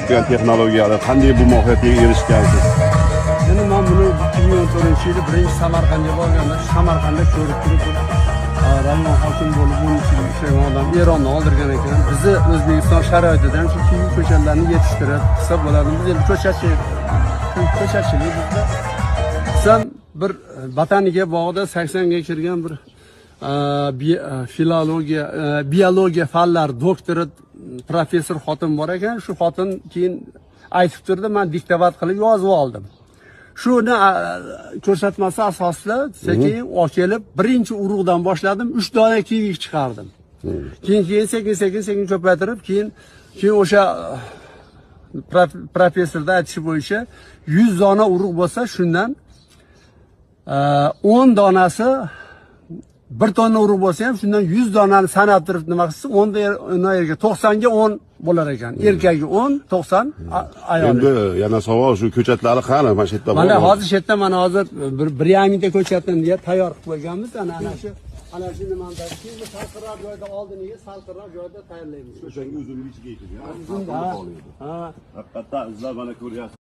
turgan texnologiyalar qanday bu muvaffaqiyatga erishgansiz? Endi men buni 2014-yilda birinchi Samarqandga borganda Samarqandda ko'rib turib rayon hokim bo'lib bunun uchun ishlagan odam Eronni oldirgan ekan. Bizni O'zbekiston sharoitidan shu kivi ko'chatlarni yetishtirib qilsa bo'ladi. Biz endi ko'chatchilik bizda. Sen bir botaniga bog'da 80 ga kirgan bir biologiya fanlar doktori professor xotin bor ekan. Shu xotin keyin aytib turdi, men diktobat qilib yozib oldim. Shuni ko'rsatmasi asosida sekin ochilib birinchi urug'dan boshladim, 3 dona kivi chiqardim. Keyin sekin ko'paytirib, keyin o'sha professorda aytishi bo'yicha 100 dona urug' bo'lsa, shundan 10 donasi bir tonna urug' bo'lsa ham shundan 100 donani sanab turib nima qilsa 10 yerga 90 ga 10 bo'lar ekan. Erkagi 10, 90 ayoli. Endi yana savol shu ko'chatlari qani? Mana shu yerda bor. Mana hozir shu yerda mana hozir 1,5 mingta ko'chatni deya tayyor qilib qo'yganmiz. Ana shu nimani keyin salqinroq joyda oldiniga salqinroq joyda tayyorlaymiz. O'shanga uzunlik ichiga ekib, Ha. haqiqatdan izlar mana ko'ryapsiz.